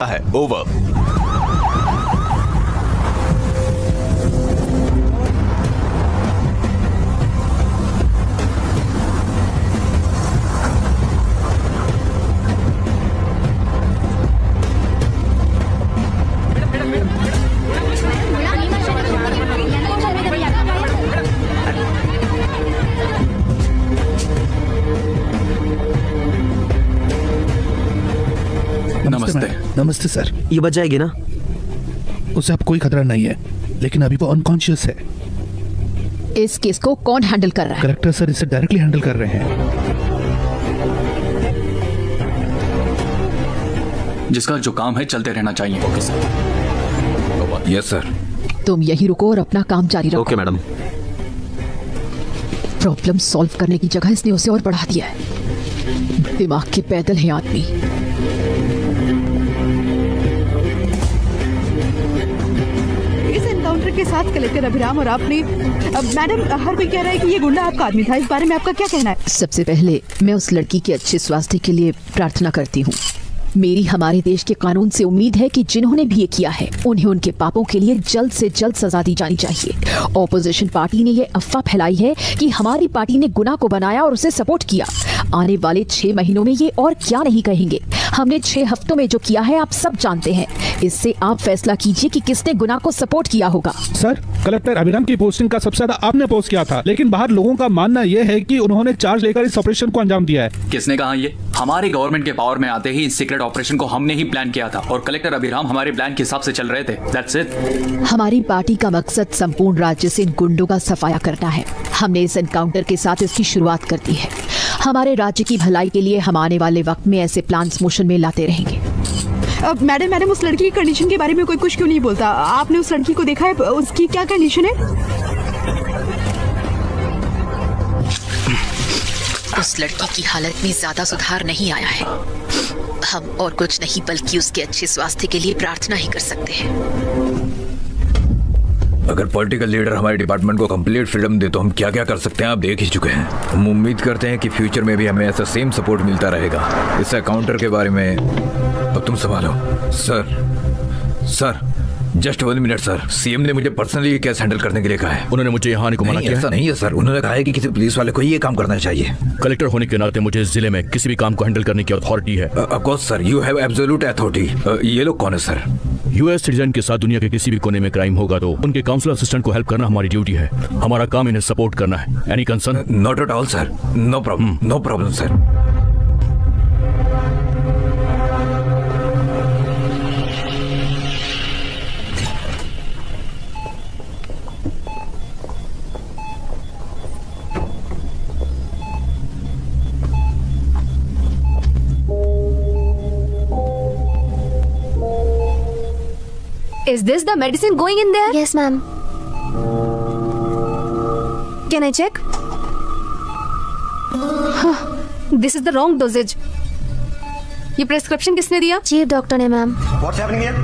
है। ओवर। नमस्ते सर। ये बच जाएगी ना? उसे अब कोई खतरा नहीं है, लेकिन अभी वो अनकॉन्शियस है। इस केस को कौन हैंडल कर रहा है? कलेक्टर सर इसे डायरेक्टली हैंडल कर रहे हैं। जिसका जो काम है चलते रहना चाहिए। Okay sir. Yes sir. तुम यही रुको और अपना काम जारी रखो। Okay madam. प्रॉब्लम सॉल्व करने की जगह इसने उसे और बढ़ा दिया है। दिमाग के पैदल है आदमी। के साथ कलेक्टर अभिराम और आपने मैडम, हर कोई कह रहा है कि ये गुंडा आपका आदमी था। इस बारे में आपका क्या कहना है? सबसे पहले मैं उस लड़की के अच्छे स्वास्थ्य के लिए प्रार्थना करती हूँ। मेरी हमारे देश के कानून से उम्मीद है कि जिन्होंने भी ये किया है उन्हें उनके पापों के लिए जल्द से जल्द सजा दी जानी चाहिए। ऑपोजिशन पार्टी ने ये अफवाह फैलाई है कि हमारी पार्टी ने गुनाह को बनाया और उसे सपोर्ट किया। आने वाले 6 महीनों में ये और क्या नहीं कहेंगे। हमने 6 हफ्तों में जो किया है आप सब जानते हैं। इससे आप फैसला कीजिए कि किसने गुनाह को सपोर्ट किया होगा। सर, कलेक्टर अभिराम की पोस्टिंग का सबसे ज्यादा आपने पोस्ट किया था, लेकिन बाहर लोगों का मानना यह है कि उन्होंने चार्ज लेकर इस ऑपरेशन को अंजाम दिया है। किसने कहा ये? हमारे गवर्नमेंट के पावर में आते ही इस सीक्रेट ऑपरेशन को हमने ही प्लान किया था और कलेक्टर अभिराम हमारे प्लान के हिसाब से चल रहे थे। That's it. हमारी पार्टी का मकसद संपूर्ण राज्य से इन गुंडों का सफाया करना है। हमने इस एनकाउंटर के साथ इसकी शुरुआत कर दी है। हमारे राज्य की भलाई के लिए हम आने वाले वक्त में ऐसे प्लान्स मोशन में लाते रहेंगे। मैडम, उस लड़की की कंडीशन के बारे में कोई कुछ क्यों नहीं बोलता? आपने उस लड़की को देखा है? उसकी क्या कंडीशन है? उस लड़की की हालत में ज्यादा सुधार नहीं आया है। हम और कुछ नहीं बल्कि उसके अच्छे स्वास्थ्य के लिए प्रार्थना ही कर सकते हैं। अगर पॉलिटिकल लीडर हमारे डिपार्टमेंट को कंप्लीट फ्रीडम दे तो हम क्या क्या कर सकते हैं आप देख ही चुके हैं। हम उम्मीद करते हैं कि फ्यूचर में भी हमें ऐसा सेम सपोर्ट मिलता रहेगा। इस काउंटर के बारे में अब तुम संभालो। Sir just 1 minute sir. CM ने मुझे पर्सनली ये केस हैंडल करने के लिए कहा है। उन्होंने मुझे यहाँ आने को मना किया? ऐसा नहीं है सर, उन्होंने कहा है कि किसी पुलिस वाले को ही ये काम करना चाहिए। कलेक्टर होने के नाते मुझे इस जिले में किसी भी काम को हैंडल करने की अथॉरिटी है। Of course sir, you have absolute authority. ये लोग कौन है सर? यूएस सिटीजन के साथ दुनिया के किसी भी कोने में क्राइम होगा तो उनके काउंसिल असिस्टेंट को हेल्प करना हमारी ड्यूटी है। हमारा काम इन्हें सपोर्ट करना है। Any concern? Not at all sir. No problem sir. Is this the medicine going in there? Yes, ma'am. Can I check? This is the wrong dosage. ये प्रेस्क्रिप्शन किसने दिया? चीफ डॉक्टर ने, मैम। What's happening here?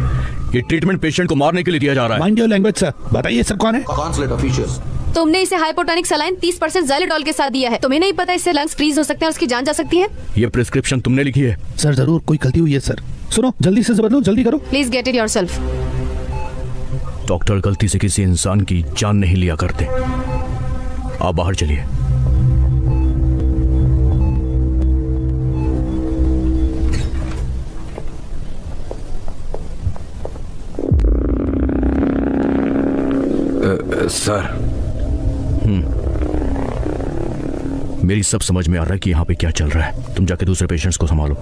ये treatment patient को मारने के लिए दिया जा रहा है। Mind your language sir. बताइए सर कौन है? Consulate officials. तुमने इसे हाइपोटोनिक सलाइन 30% ज़ाइलोडोल के साथ दिया है। तुम्हें नहीं पता इससे लंग्स फ्रीज हो सकते हैं और उसकी जान जा सकती है? ये प्रेस्क्रिप्शन तुमने लिखी है? सर जरूर कोई गलती हुई है सर। सुनो, जल्दी से बदलो, जल्दी करो। Please get it yourself. Doctor गलती से किसी इंसान की जान नहीं लिया करते। आप बाहर चलिए। सर मेरी सब समझ में आ रहा है कि यहाँ पे क्या चल रहा है। तुम जाके दूसरे पेशेंट्स को संभालो।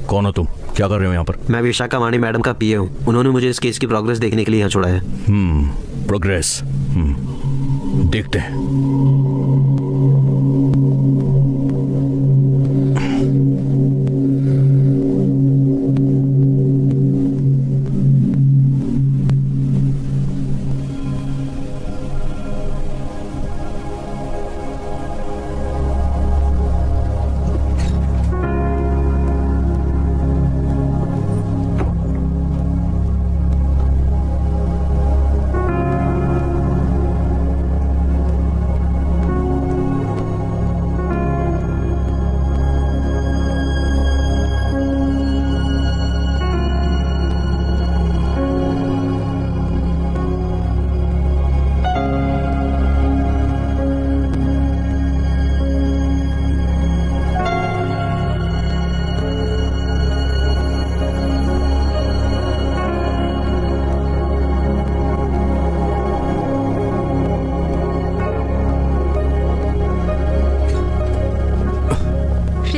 कौन हो तुम? क्या कर रहे हो यहाँ पर? मैं विशाखा मानी मैडम का पीए हूँ। उन्होंने मुझे इस केस की प्रोग्रेस देखने के लिए यहाँ छोड़ा है। प्रोग्रेस। देखते हैं।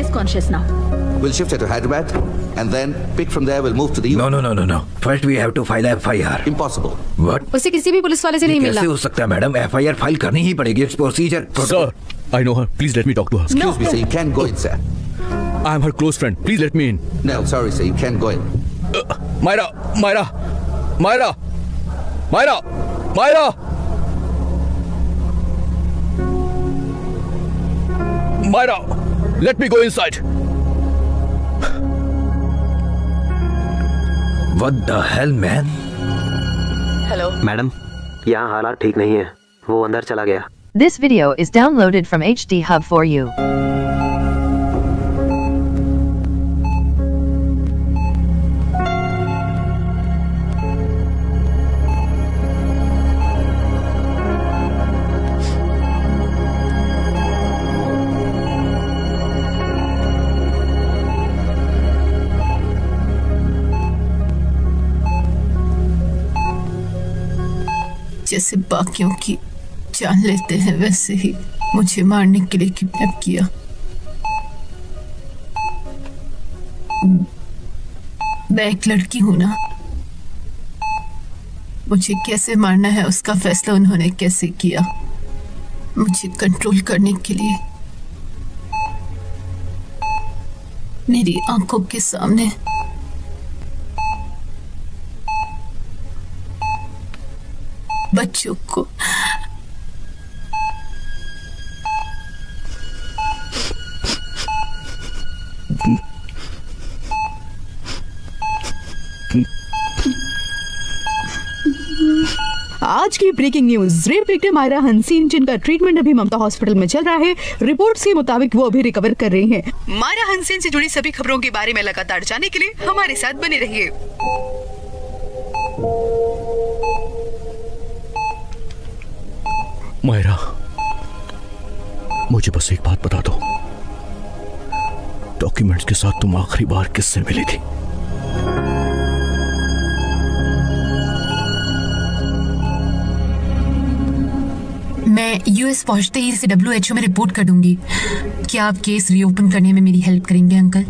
is conscious now. We'll shift her to Hyderabad and then pick from there. We'll move to the No, no, no, no, no. First we have to file FIR. Impossible. What? उसे किसी भी police वाले से नहीं मिलना। कैसे हो सकता है मैडम? FIR फाइल करनी ही पड़ेगी। It's procedure. Sir, I know her. Please let me talk to her. Excuse me, sir. You can't go in, sir. I am her close friend. Please let me in. No, sorry, sir. You can't go in. Myra, Myra, Myra, Myra, Myra. Myra, let me go inside. What the hell, man? Madam, यहाँ हालात ठीक नहीं है। वो अंदर चला गया। This video is downloaded from HD Hub for you. जैसे बाकियों की जान लेते हैं वैसे ही मुझे मारने के लिए किडनैप किया। मैं एक लड़की हूं ना, मुझे कैसे मारना है उसका फैसला उन्होंने कैसे किया। मुझे कंट्रोल करने के लिए मेरी आंखों के सामने बच्चों को आज की breaking news, rape victim Maira Hansin जिनका ट्रीटमेंट अभी ममता हॉस्पिटल में चल रहा है, रिपोर्ट्स के मुताबिक वो अभी रिकवर कर रही हैं। मायरा हंसीन से जुड़ी सभी खबरों के बारे में लगातार जानने के लिए हमारे साथ बने रहिए। मायरा, मुझे बस एक बात बता दो, डॉक्यूमेंट्स के साथ तुम आखिरी बार किससे मिली थी? मैं यूएस पहुंचते ही इसे WHO में रिपोर्ट कर दूंगी। क्या आप केस रीओपन करने में मेरी हेल्प करेंगे अंकल?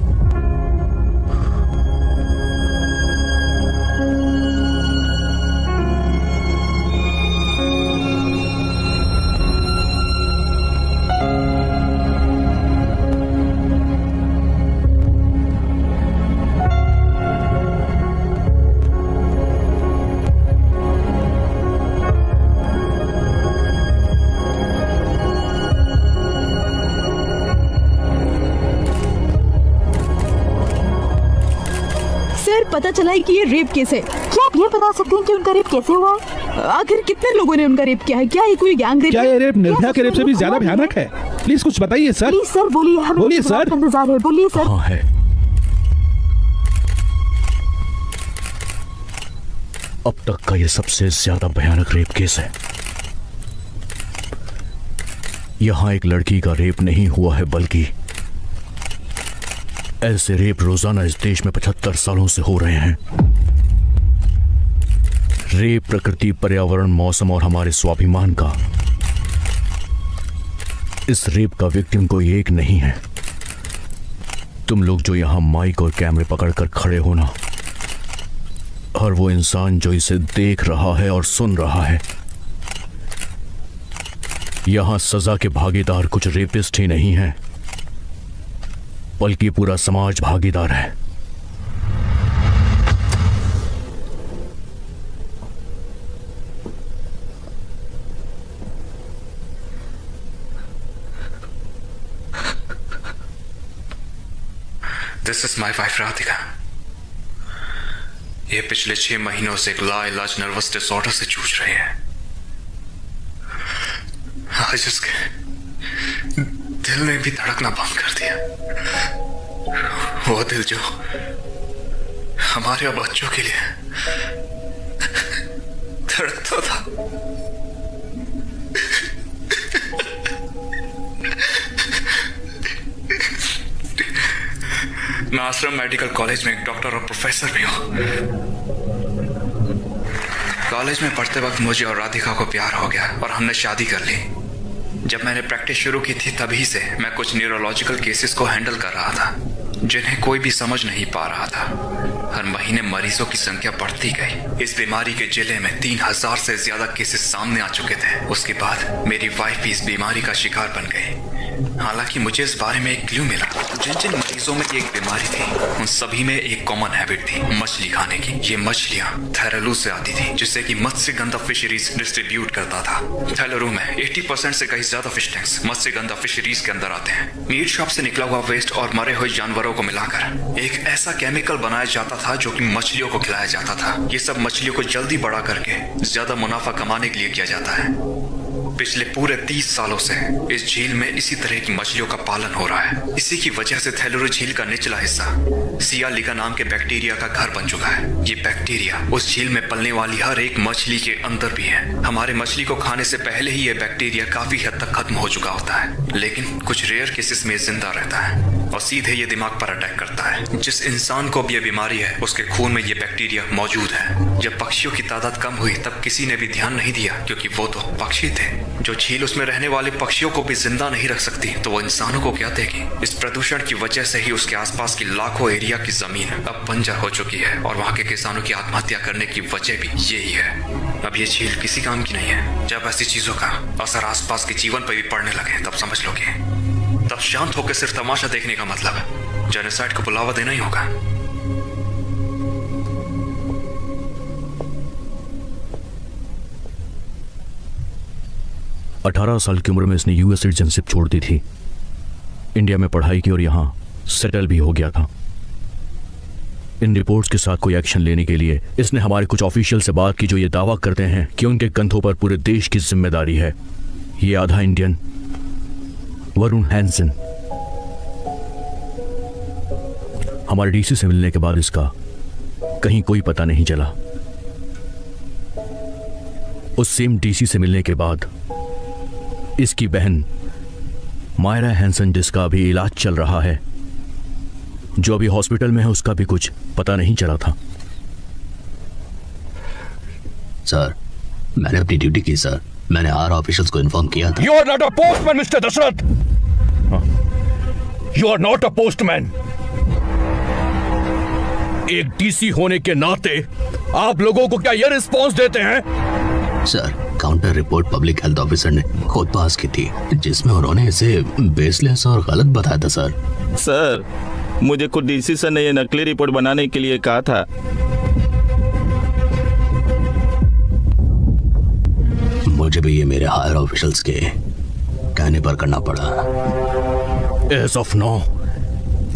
पता चला है कि ये रेप केस है। क्या आप ये बता सकते हैं कि उनका रेप कैसे हुआ है? आखिर कितने लोगों ने उनका रेप किया है? क्या ये कोई गैंग रेप? क्या ये रेप निर्भया के रेप से भी ज्यादा भयानक है? प्लीज कुछ बताइए सर। प्लीज सर बोलिए, हमें बोलिए सर। इंतजार है, बोलिए सर। हाँ है। अब तक का ये सबसे ज्यादा भयानक रेप केस है। यहाँ एक लड़की का रेप नहीं हुआ है, बल्कि ऐसे रेप रोजाना इस देश में 75 सालों से हो रहे हैं। रेप प्रकृति, पर्यावरण, मौसम और हमारे स्वाभिमान का। इस रेप का विक्टिम कोई एक नहीं है। तुम लोग जो यहां माइक और कैमरे पकड़कर खड़े हो ना, और वो इंसान जो इसे देख रहा है और सुन रहा है, यहां सजा के भागीदार कुछ रेपिस्ट ही नहीं हैं, बल्कि पूरा समाज भागीदार है। This is my wife Radhika. ये पिछले 6 महीनों से एक लाइलाज नर्वस डिसऑर्डर से जूझ रहे हैं। आज इसके दिल ने भी धड़कना बंद कर दिया। वो दिल जो हमारे बच्चों के लिए धड़कता था। मैं आश्रम मेडिकल कॉलेज में एक डॉक्टर और प्रोफेसर भी हूं। कॉलेज में पढ़ते वक्त मुझे और राधिका को प्यार हो गया और हमने शादी कर ली। जब मैंने प्रैक्टिस शुरू की थी तभी से मैं कुछ न्यूरोलॉजिकल केसेस को हैंडल कर रहा था जिन्हें कोई भी समझ नहीं पा रहा था। हर महीने मरीजों की संख्या बढ़ती गई। इस बीमारी के जिले में 3000 से ज्यादा केसेस सामने आ चुके थे। उसके बाद मेरी वाइफ भी इस बीमारी का शिकार बन गई। हालांकि मुझे इस बारे में एक क्लू मिला। जिन जिन मरीजों में एक बीमारी थी उन सभी में एक कॉमन हैबिट थी, मछली खाने की। ये मछलियां थैलेरू से आती थी, जिससे कि मत्स्यगंधा फिशरीज डिस्ट्रीब्यूट करता था। थैलेरू में 80% से कहीं ज्यादा फिश टैंक्स मत्स्यगंधा फिशरीज के अंदर आते हैं। मीट शॉप से निकला हुआ वेस्ट और मरे हुए जानवरों को मिलाकर एक ऐसा केमिकल बनाया जाता था जो कि मछलियों को खिलाया जाता था। ये सब मछलियों को जल्दी बड़ा करके ज्यादा मुनाफा कमाने के लिए किया जाता है। पिछले पूरे 30 सालों से इस झील में इसी तरह की मछलियों का पालन हो रहा है। इसी की वजह से थैलेरू झील का निचला हिस्सा सियालिका नाम के बैक्टीरिया का घर बन चुका है। ये बैक्टीरिया उस झील में पलने वाली हर एक मछली के अंदर भी है। हमारे मछली को खाने से पहले ही ये बैक्टीरिया काफी हद तक खत्म हो चुका होता है, लेकिन कुछ रेयर केसेस में जिंदा रहता है और सीधे ये दिमाग पर अटैक करता है। जिस इंसान को भी ये बीमारी है उसके खून में ये बैक्टीरिया मौजूद है। जब पक्षियों की तादाद कम हुई तब किसी ने भी ध्यान नहीं दिया, क्योंकि वो तो पक्षी थे। जो झील उसमें रहने वाले पक्षियों को भी जिंदा नहीं रख सकती तो वो इंसानों को क्या देगी। इस प्रदूषण की वजह से ही उसके आसपास की लाखों एरिया की जमीन अब बंजर हो चुकी है और वहाँ के किसानों की आत्महत्या करने की वजह भी यही है। अब ये झील किसी काम की नहीं है। जब ऐसी चीजों का असर आसपास के जीवन पर भी पड़ने लगे तब समझ लोगे। तब शांत होकर सिर्फ तमाशा देखने का मतलब जेनोसाइड को बुलावा देना ही होगा। 18 साल की उम्र में इसने यूएस सिटीजनशिप छोड़ दी थी, इंडिया में पढ़ाई की और यहाँ सेटल भी हो गया था। इन रिपोर्ट्स के साथ कोई एक्शन लेने के लिए इसने हमारे कुछ ऑफिशियल से बात की जो ये दावा करते हैं कि उनके कंधों पर पूरे देश की जिम्मेदारी है। ये आधा इंडियन वरुण हैंसन। हमारे डीसी से मिलने के बाद इसका कहीं कोई पता नहीं चला। उस सेम डीसी से मिलने के बाद इसकी बहन मायरा हैंसन, जिसका अभी इलाज चल रहा है, जो अभी हॉस्पिटल में है, उसका भी कुछ पता नहीं चला था। सर, मैंने अपनी ड्यूटी की सर। मैंने आर ऑफिशियल्स को इन्फॉर्म किया था। You are not a postman, Mr. Dasharath. You are not a postman। एक डीसी होने के नाते आप लोगों को क्या ये रिस्पॉन्स देते हैं? Sir, counter report public health officer ने खुद पास की थी, जिसमें उन्होंने इसे बेसलेस और गलत बताया था। सर, मुझे खुद डीसी सर ने ये नकली रिपोर्ट बनाने के लिए कहा था। मुझे भी ये मेरे हायर ऑफिशियल्स के कहने पर करना पड़ा। As of now,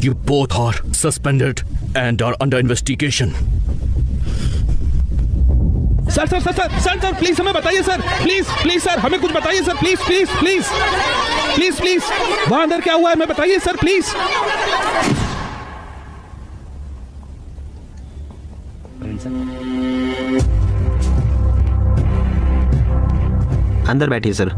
you both are suspended and are under investigation. Sir sir sir sir sir sir please हमें बताइए सर, प्लीज प्लीज सर हमें कुछ बताइए sir, please please please please please वहां अंदर क्या हुआ है हमें बताइए सर, प्लीज। अंदर बैठिए सर।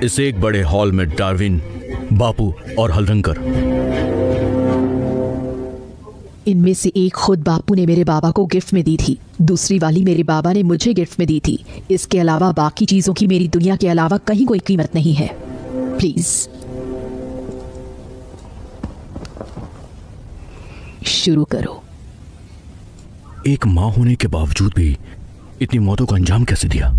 इस एक बड़े हॉल में डार्विन, बापू और हलरंकर। इनमें से एक खुद बापू ने मेरे बाबा को गिफ्ट में दी थी, दूसरी वाली मेरे बाबा ने मुझे गिफ्ट में दी थी। इसके अलावा बाकी चीजों की मेरी दुनिया के अलावा कहीं कोई कीमत नहीं है। प्लीज शुरू करो। एक मां होने के बावजूद भी इतनी मौतों को अंजाम कैसे दिया?